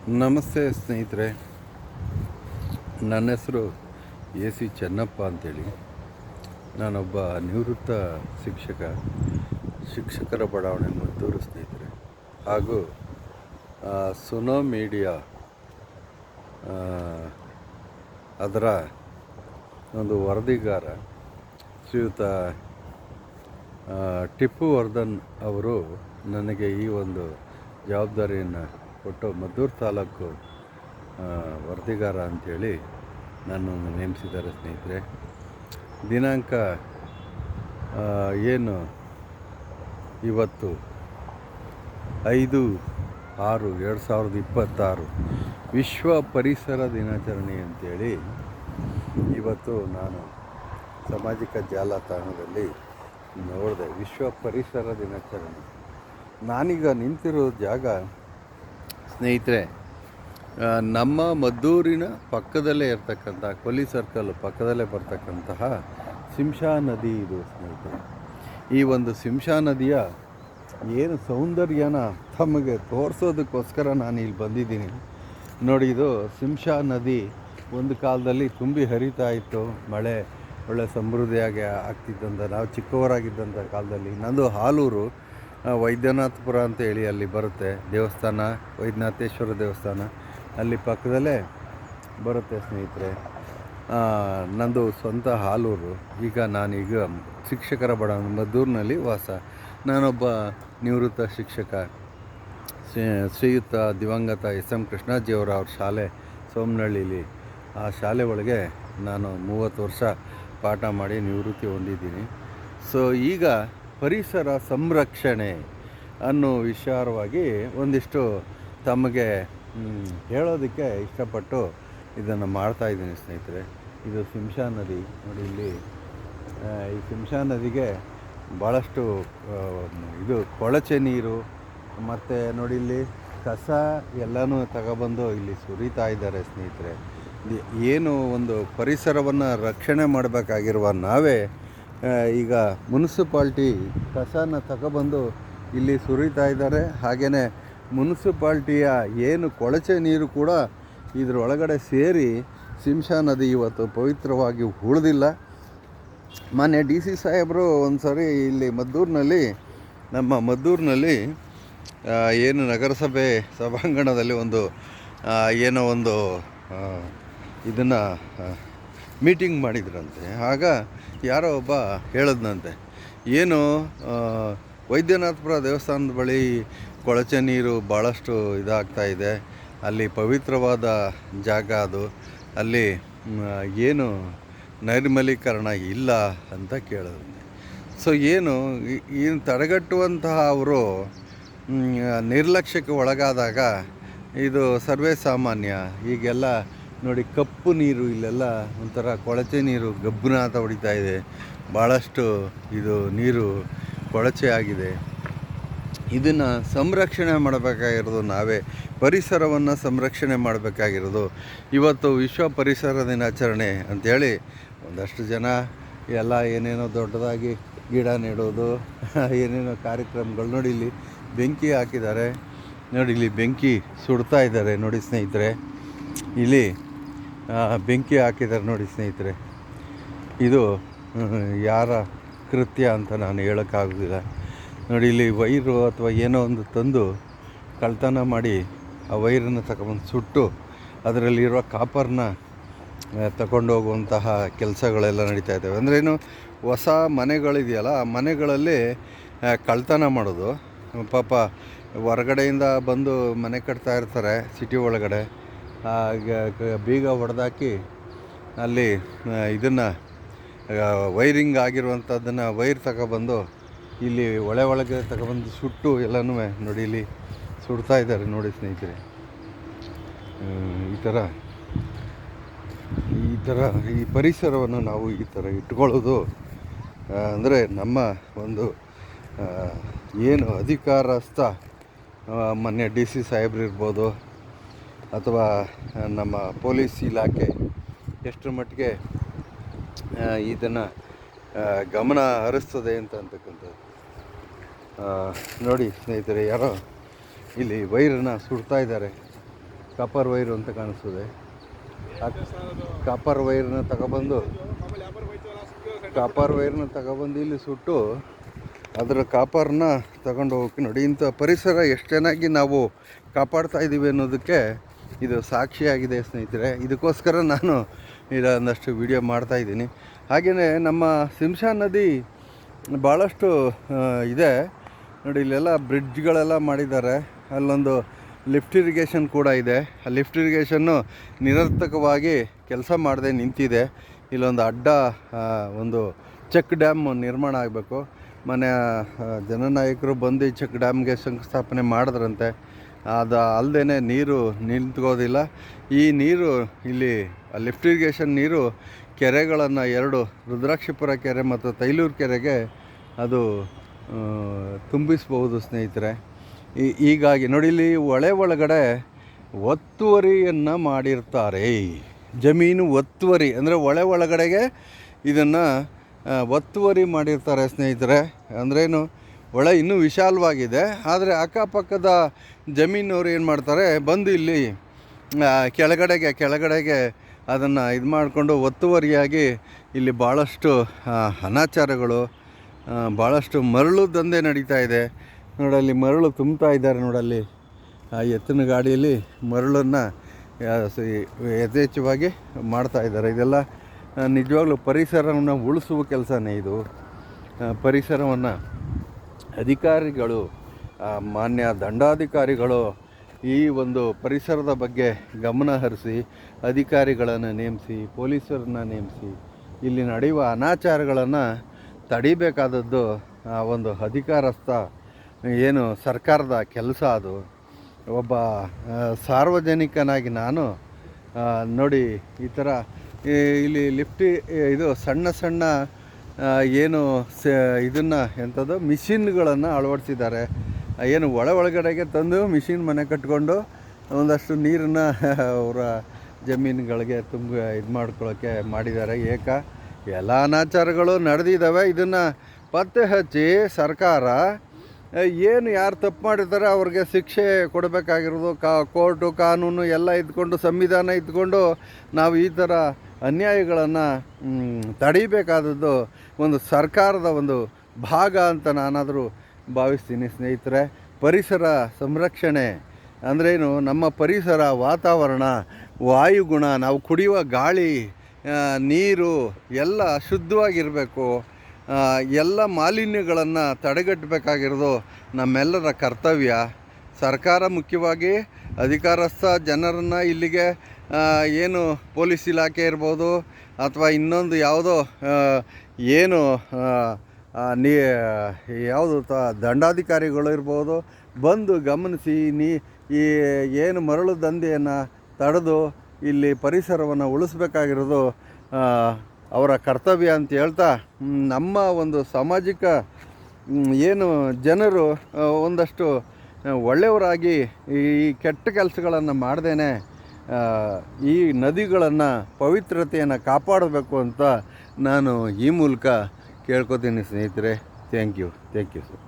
ನಮಸ್ತೆ ಸ್ನೇಹಿತರೆ, ನನ್ನ ಹೆಸರು AC ಚೆನ್ನಪ್ಪ ಅಂತೇಳಿ. ನಾನೊಬ್ಬ ನಿವೃತ್ತ ಶಿಕ್ಷಕರ ಬಡಾವಣೆ ಮದ್ದೂರು ಸ್ನೇಹಿತರೆ, ಹಾಗೂ ಸುನೋ ಮೀಡಿಯಾ ಅದರ ಒಂದು ವರದಿಗಾರ ಶ್ರೀಯುತ ಟಿಪ್ಪು ವರ್ಧನ್ ಅವರು ನನಗೆ ಈ ಒಂದು ಜವಾಬ್ದಾರಿಯನ್ನು ಕೊಟ್ಟು ಮದ್ದೂರು ತಾಲೂಕು ವರದಿಗಾರ ಅಂಥೇಳಿ ನನ್ನನ್ನು ನೇಮಿಸಿದ್ದಾರೆ ಸ್ನೇಹಿತರೆ. ದಿನಾಂಕ ಏನು ಇವತ್ತು 5/6/2026 ವಿಶ್ವ ಪರಿಸರ ದಿನಾಚರಣೆ ಅಂಥೇಳಿ ಇವತ್ತು ನಾನು ಸಾಮಾಜಿಕ ಜಾಲತಾಣದಲ್ಲಿ ನೋಡಿದೆ. ವಿಶ್ವ ಪರಿಸರ ದಿನಾಚರಣೆ. ನಾನೀಗ ನಿಂತಿರೋ ಜಾಗ ಸ್ನೇಹಿತರೆ, ನಮ್ಮ ಮದ್ದೂರಿನ ಪಕ್ಕದಲ್ಲೇ ಇರ್ತಕ್ಕಂಥ ಕೊಲ್ಲಿ ಸರ್ಕಲ್ ಪಕ್ಕದಲ್ಲೇ ಬರ್ತಕ್ಕಂತಹ ಶಿಂಷಾ ನದಿ ಇದು ಸ್ನೇಹಿತರೆ. ಈ ಒಂದು ಶಿಂಷಾ ನದಿಯ ಏನು ಸೌಂದರ್ಯನ ತಮಗೆ ತೋರಿಸೋದಕ್ಕೋಸ್ಕರ ನಾನು ಇಲ್ಲಿ ಬಂದಿದ್ದೀನಿ. ನೋಡಿ, ಇದು ಶಿಂಷಾ ನದಿ ಒಂದು ಕಾಲದಲ್ಲಿ ತುಂಬಿ ಹರಿತಾ ಇತ್ತು. ಮಳೆ ಒಳ್ಳೆ ಸಮೃದ್ಧಿಯಾಗಿ ಆಗ್ತಿದ್ದಂಥ, ನಾವು ಚಿಕ್ಕವರಾಗಿದ್ದಂಥ ಕಾಲದಲ್ಲಿ. ನಂದು ಹಾಲೂರು, ವೈದ್ಯನಾಥಪುರ ಅಂತ ಹೇಳಿ ಅಲ್ಲಿ ಬರುತ್ತೆ ದೇವಸ್ಥಾನ, ವೈದ್ಯನಾಥೇಶ್ವರ ದೇವಸ್ಥಾನ ಅಲ್ಲಿ ಪಕ್ಕದಲ್ಲೇ ಬರುತ್ತೆ ಸ್ನೇಹಿತರೆ. ನಂದು ಸ್ವಂತ ಹಾಲೂರು. ನಾನೀಗ ಶಿಕ್ಷಕರ ಬಡಾವಣೆ ಮದ್ದೂರಿನಲ್ಲಿ ವಾಸ. ನಾನೊಬ್ಬ ನಿವೃತ್ತ ಶಿಕ್ಷಕ. ಶ್ರೀಯುತ ದಿವಂಗತ SM ಕೃಷ್ಣಾಜಿಯವರ ಅವ್ರ ಶಾಲೆ ಸೋಮನಹಳ್ಳಿಲಿ, ಆ ಶಾಲೆ ಒಳಗೆ ನಾನು 30 ವರ್ಷ ಪಾಠ ಮಾಡಿ ನಿವೃತ್ತಿ ಹೊಂದಿದ್ದೀನಿ. ಈಗ ಪರಿಸರ ಸಂರಕ್ಷಣೆ ಅನ್ನೋ ವಿಚಾರವಾಗಿ ಒಂದಿಷ್ಟು ತಮಗೆ ಹೇಳೋದಕ್ಕೆ ಇಷ್ಟಪಟ್ಟು ಇದನ್ನು ಮಾಡ್ತಾಯಿದ್ದೀನಿ ಸ್ನೇಹಿತರೆ. ಇದು ಶಿಂಷಾ ನದಿ. ನೋಡಿ, ಇಲ್ಲಿ ಈ ಶಿಂಷಾ ನದಿಗೆ ಭಾಳಷ್ಟು ಇದು ಕೊಳಚೆ ನೀರು, ಮತ್ತು ನೋಡಿ ಇಲ್ಲಿ ಕಸ ಎಲ್ಲನೂ ತಗೊಬಂದು ಇಲ್ಲಿ ಸುರಿತಾ ಇದ್ದಾರೆ ಸ್ನೇಹಿತರೆ. ಏನು ಒಂದು ಪರಿಸರವನ್ನು ರಕ್ಷಣೆ ಮಾಡಬೇಕಾಗಿರುವ ನಾವೇ ಈಗ ಮುನ್ಸಿಪಾಲ್ಟಿ ಕಸನ ತಗೊಬಂದು ಇಲ್ಲಿ ಸುರಿತಾ ಇದ್ದಾರೆ. ಹಾಗೆಯೇ ಮುನ್ಸಿಪಾಲ್ಟಿಯ ಏನು ಕೊಳಚೆ ನೀರು ಕೂಡ ಇದರೊಳಗಡೆ ಸೇರಿ ಶಿಂಷಾ ನದಿ ಇವತ್ತು ಪವಿತ್ರವಾಗಿ ಉಳಿದಿಲ್ಲ. ಮೊನ್ನೆ DC ಸಾಹೇಬರು ಒಂದು ಸಾರಿ ಇಲ್ಲಿ ನಮ್ಮ ಮದ್ದೂರಿನಲ್ಲಿ ಏನು ನಗರಸಭೆ ಸಭಾಂಗಣದಲ್ಲಿ ಒಂದು ಇದನ್ನು ಮೀಟಿಂಗ್ ಮಾಡಿದ್ರಂತೆ. ಆಗ ಯಾರೋ ಒಬ್ಬ ಹೇಳಿದ್ನಂತೆ, ಏನು ವೈದ್ಯನಾಥಪುರ ದೇವಸ್ಥಾನದ ಬಳಿ ಕೊಳಚೆ ನೀರು ಭಾಳಷ್ಟು ಇದಾಗ್ತಾಯಿದೆ, ಅಲ್ಲಿ ಪವಿತ್ರವಾದ ಜಾಗ ಅದು, ಅಲ್ಲಿ ಏನು ನೈರ್ಮಲೀಕರಣ ಇಲ್ಲ ಅಂತ ಕೇಳಿದ್ರಂತೆ. ಏನು ತಡೆಗಟ್ಟುವಂತಹ ಅವರು ನಿರ್ಲಕ್ಷ್ಯಕ್ಕೆ ಒಳಗಾದಾಗ ಇದು ಸರ್ವೇ ಸಾಮಾನ್ಯ. ಈಗೆಲ್ಲ ನೋಡಿ, ಕಪ್ಪು ನೀರು ಇಲ್ಲೆಲ್ಲ ಒಂಥರ ಕೊಳಚೆ ನೀರು ಗಬ್ಬುನಾಥ ಹೊಡಿತಾ ಇದೆ. ಭಾಳಷ್ಟು ಇದು ನೀರು ಕೊಳಚೆ ಆಗಿದೆ. ಇದನ್ನು ಸಂರಕ್ಷಣೆ ಮಾಡಬೇಕಾಗಿರೋದು ನಾವೇ. ಪರಿಸರವನ್ನು ಸಂರಕ್ಷಣೆ ಮಾಡಬೇಕಾಗಿರೋದು. ಇವತ್ತು ವಿಶ್ವ ಪರಿಸರ ದಿನಾಚರಣೆ ಅಂಥೇಳಿ ಒಂದಷ್ಟು ಜನ ಎಲ್ಲ ಏನೇನೋ ದೊಡ್ಡದಾಗಿ ಗಿಡ ನೆಡೋದು, ಏನೇನೋ ಕಾರ್ಯಕ್ರಮಗಳು. ನೋಡಿ, ಇಲ್ಲಿ ಬೆಂಕಿ ಹಾಕಿದ್ದಾರೆ. ನೋಡಿ, ಇಲ್ಲಿ ಬೆಂಕಿ ಸುಡ್ತಾ ಇದ್ದಾರೆ. ನೋಡಿ ಸ್ನೇಹಿತರೆ, ಇಲ್ಲಿ ಬೆಂಕಿ ಹಾಕಿದ್ದಾರೆ. ನೋಡಿ ಸ್ನೇಹಿತರೆ, ಇದು ಯಾರ ಕೃತ್ಯ ಅಂತ ನಾನು ಹೇಳೋಕ್ಕಾಗೋದಿಲ್ಲ. ನೋಡಿ, ಇಲ್ಲಿ ವೈರು ಅಥವಾ ಏನೋ ಒಂದು ತಂದು ಕಳ್ತನ ಮಾಡಿ ಆ ವೈರನ್ನು ತಗೊಂಬಂದು ಸುಟ್ಟು ಅದರಲ್ಲಿರುವ ಕಾಪರ್ನ ತಗೊಂಡು ಹೋಗುವಂತಹ ಕೆಲಸಗಳೆಲ್ಲ ನಡೀತಾ ಇದ್ದಾವೆ. ಅಂದ್ರೇನು, ಹೊಸ ಮನೆಗಳಿದೆಯಲ್ಲ, ಆ ಮನೆಗಳಲ್ಲಿ ಕಳ್ತನ ಮಾಡೋದು. ಪಾಪ ಹೊರಗಡೆಯಿಂದ ಬಂದು ಮನೆ ಕಟ್ತಾ ಇರ್ತಾರೆ ಸಿಟಿ ಒಳಗಡೆ, ಬೀಗ ಹೊಡೆದಾಕಿ ಅಲ್ಲಿ ಇದನ್ನು ವೈರಿಂಗ್ ಆಗಿರುವಂಥದ್ದನ್ನು ವೈರ್ ತಗೊಬಂದು ಇಲ್ಲಿ ಒಳಗೆ ತಗೊಬಂದು ಸುಟ್ಟು ಎಲ್ಲನೂ ನೋಡಿ ಇಲ್ಲಿ ಸುಡ್ತಾ ಇದ್ದಾರೆ. ನೋಡಿ ಸ್ನೇಹಿತರೆ, ಈ ಥರ ಈ ಪರಿಸರವನ್ನು ನಾವು ಈ ಥರ ಇಟ್ಕೊಳ್ಳೋದು ಅಂದರೆ ನಮ್ಮ ಒಂದು ಏನು ಅಧಿಕಾರಸ್ಥ ಮೊನ್ನೆ DC ಸಾಹೇಬ್ರು ಇರ್ಬೋದು, ಅಥವಾ ನಮ್ಮ ಪೊಲೀಸ್ ಇಲಾಖೆ ಎಷ್ಟರ ಮಟ್ಟಿಗೆ ಇದನ್ನು ಗಮನ ಹರಿಸ್ತದೆ ಅಂತಕ್ಕಂಥದ್ದು. ನೋಡಿ ಸ್ನೇಹಿತರೆ, ಯಾರೋ ಇಲ್ಲಿ ವೈರನ್ನು ಸುಡ್ತಾ ಇದ್ದಾರೆ. ಕಾಪರ್ ವೈರು ಅಂತ ಕಾಣಿಸ್ತದೆ. ಆ ಕಾಪರ್ ವೈರ್ನ ತಗೊಬಂದು ಇಲ್ಲಿ ಸುಟ್ಟು ಅದರ ಕಾಪರ್ನ ತಗೊಂಡು ಹೋಗಿ ನೋಡಿ. ಇಂಥ ಪರಿಸರ ಎಷ್ಟು ಚೆನ್ನಾಗಿ ನಾವು ಕಾಪಾಡ್ತಾ ಇದ್ದೀವಿ ಅನ್ನೋದಕ್ಕೆ ಇದು ಸಾಕ್ಷಿಯಾಗಿದೆ ಸ್ನೇಹಿತರೆ. ಇದಕ್ಕೋಸ್ಕರ ನಾನು ಒಂದಷ್ಟು ವಿಡಿಯೋ ಮಾಡ್ತಾಯಿದ್ದೀನಿ. ಹಾಗೆಯೇ ನಮ್ಮ ಸಿಂಶಾ ನದಿ ಭಾಳಷ್ಟು ಇದೆ ನೋಡಿ. ಇಲ್ಲೆಲ್ಲ ಬ್ರಿಡ್ಜ್ಗಳೆಲ್ಲ ಮಾಡಿದ್ದಾರೆ. ಅಲ್ಲೊಂದು ಲಿಫ್ಟ್ ಇರಿಗೇಷನ್ ಕೂಡ ಇದೆ. ಆ ಲಿಫ್ಟ್ ಇರಿಗೇಷನ್ನು ನಿರರ್ಥಕವಾಗಿ ಕೆಲಸ ಮಾಡದೆ ನಿಂತಿದೆ. ಇಲ್ಲೊಂದು ಅಡ್ಡ ಒಂದು ಚೆಕ್ ಡ್ಯಾಮ್ ನಿರ್ಮಾಣ ಆಗಬೇಕು. ಮನೆ ಜನನಾಯಕರು ಬಂದು ಈ ಚೆಕ್ ಡ್ಯಾಮ್ಗೆ ಶಂಕುಸ್ಥಾಪನೆ ಮಾಡಿದ್ರಂತೆ. ಅದು ಅಲ್ಲದೆ ನೀರು ನಿಂತ್ಕೋದಿಲ್ಲ. ಈ ನೀರು ಇಲ್ಲಿ ಲಿಫ್ಟ್ ಇರಿಗೇಷನ್ ನೀರು ಕೆರೆಗಳನ್ನು 2 ರುದ್ರಾಕ್ಷಿಪುರ ಕೆರೆ ಮತ್ತು ತೈಲೂರು ಕೆರೆಗೆ ಅದು ತುಂಬಿಸ್ಬೋದು ಸ್ನೇಹಿತರೆ. ಹೀಗಾಗಿ ನೋಡಿ, ಇಲ್ಲಿ ಹೊಳೆ ಒಳಗಡೆ ಒತ್ತುವರಿಯನ್ನು ಮಾಡಿರ್ತಾರೆ. ಜಮೀನು ಒತ್ತುವರಿ ಅಂದರೆ ಹೊಳೆ ಒಳಗಡೆಗೆ ಇದನ್ನು ಒತ್ತುವರಿ ಮಾಡಿರ್ತಾರೆ ಸ್ನೇಹಿತರೆ. ಅಂದ್ರೇನು, ಹೊಳೆ ಇನ್ನೂ ವಿಶಾಲವಾಗಿದೆ, ಆದರೆ ಅಕ್ಕಪಕ್ಕದ ಜಮೀನವರು ಏನು ಮಾಡ್ತಾರೆ, ಬಂದು ಇಲ್ಲಿ ಕೆಳಗಡೆಗೆ ಅದನ್ನು ಇದು ಮಾಡಿಕೊಂಡು ಒತ್ತುವರಿಯಾಗಿ ಇಲ್ಲಿ ಭಾಳಷ್ಟು ಅನಾಚಾರಗಳು, ಭಾಳಷ್ಟು ಮರಳು ದಂಧೆ ನಡೀತಾ ಇದೆ. ನೋಡಲ್ಲಿ ಮರಳು ತುಂಬ್ತಾ ಇದ್ದಾರೆ. ನೋಡಲ್ಲಿ ಆ ಎತ್ತಿನ ಗಾಡಿಯಲ್ಲಿ ಮರಳನ್ನು ಯಥೇಚ್ಛವಾಗಿ ಮಾಡ್ತಾಯಿದ್ದಾರೆ. ಇದೆಲ್ಲ ನಿಜವಾಗ್ಲೂ ಪರಿಸರವನ್ನು ಉಳಿಸುವ ಕೆಲಸನೇ ಇದು. ಪರಿಸರವನ್ನು ಅಧಿಕಾರಿಗಳು, ಮಾನ್ಯ ದಂಡಾಧಿಕಾರಿಗಳು ಈ ಒಂದು ಪರಿಸರದ ಬಗ್ಗೆ ಗಮನ ಹರಿಸಿ ಅಧಿಕಾರಿಗಳನ್ನು ನೇಮಿಸಿ, ಪೊಲೀಸರನ್ನ ನೇಮಿಸಿ ಇಲ್ಲಿ ನಡೆಯುವ ಅನಾಚಾರಗಳನ್ನು ತಡಿಬೇಕಾದದ್ದು ಒಂದು ಅಧಿಕಾರಸ್ಥ ಏನು ಸರ್ಕಾರದ ಕೆಲಸ. ಅದು ಒಬ್ಬ ಸಾರ್ವಜನಿಕನಾಗಿ ನಾನು ನೋಡಿ ಈ ಥರ ಇಲ್ಲಿ ಇದು ಸಣ್ಣ ಏನು ಇದನ್ನು ಎಂಥದ್ದು ಮಿಷಿನ್ಗಳನ್ನು ಅಳವಡಿಸಿದ್ದಾರೆ. ಏನು ಒಳಗಡೆಗೆ ತಂದು ಮಿಷಿನ್ ಮನೆ ಕಟ್ಕೊಂಡು ಒಂದಷ್ಟು ನೀರನ್ನು ಅವರ ಜಮೀನುಗಳಿಗೆ ಇದು ಮಾಡ್ಕೊಳ್ಳೋಕ್ಕೆ ಮಾಡಿದ್ದಾರೆ. ಎಲ್ಲ ಅನಾಚಾರಗಳು ನಡೆದಿದ್ದಾವೆ. ಇದನ್ನು ಪತ್ತೆ ಹಚ್ಚಿ ಸರ್ಕಾರ ಏನು ಯಾರು ತಪ್ಪು ಮಾಡಿರ್ತಾರೆ ಅವ್ರಿಗೆ ಶಿಕ್ಷೆ ಕೊಡಬೇಕಾಗಿರೋದು. ಕೋರ್ಟು ಕಾನೂನು ಎಲ್ಲ ಇದ್ಕೊಂಡು, ಸಂವಿಧಾನ ಇದ್ಕೊಂಡು ನಾವು ಈ ಥರ ಅನ್ಯಾಯಗಳನ್ನು ತಡೀಬೇಕಾದದ್ದು ಒಂದು ಸರ್ಕಾರದ ಒಂದು ಭಾಗ ಅಂತ ನಾನಾದರೂ ಭಾವಿಸ್ತೀನಿ ಸ್ನೇಹಿತರೆ. ಪರಿಸರ ಸಂರಕ್ಷಣೆ ಅಂದ್ರೇನು, ನಮ್ಮ ಪರಿಸರ, ವಾತಾವರಣ, ವಾಯುಗುಣ, ನಾವು ಕುಡಿಯುವ ಗಾಳಿ, ನೀರು ಎಲ್ಲ ಶುದ್ಧವಾಗಿರಬೇಕು. ಎಲ್ಲ ಮಾಲಿನ್ಯಗಳನ್ನು ತಡೆಗಟ್ಟಬೇಕಾಗಿರೋದು ನಮ್ಮೆಲ್ಲರ ಕರ್ತವ್ಯ. ಸರ್ಕಾರ ಮುಖ್ಯವಾಗಿ ಅಧಿಕಾರಸ್ಥ ಜನರನ್ನು ಇಲ್ಲಿಗೆ ಏನು ಪೊಲೀಸ್ ಇಲಾಖೆ ಇರ್ಬೋದು ಅಥವಾ ಇನ್ನೊಂದು ಯಾವುದೋ ಏನು ಯಾವುದು ದಂಡಾಧಿಕಾರಿಗಳು ಇರ್ಬೋದು, ಬಂದು ಗಮನಿಸಿ ಈ ಏನು ಮರಳು ದಂಧೆಯನ್ನು ತಡೆದು ಇಲ್ಲಿ ಪರಿಸರವನ್ನು ಉಳಿಸ್ಬೇಕಾಗಿರೋದು ಅವರ ಕರ್ತವ್ಯ ಅಂತ ಹೇಳ್ತಾ, ನಮ್ಮ ಒಂದು ಸಾಮಾಜಿಕ ಏನು ಜನರು ಒಂದಷ್ಟು ಒಳ್ಳೆಯವರಾಗಿ ಈ ಕೆಟ್ಟ ಕೆಲಸಗಳನ್ನು ಮಾಡ್ದೇ ಈ ನದಿಗಳನ್ನು ಪವಿತ್ರತೆಯನ್ನು ಕಾಪಾಡಬೇಕು ಅಂತ ನಾನು ಈ ಮೂಲಕ ಕೇಳ್ಕೊತೀನಿ ಸ್ನೇಹಿತರೆ. Thank you sir.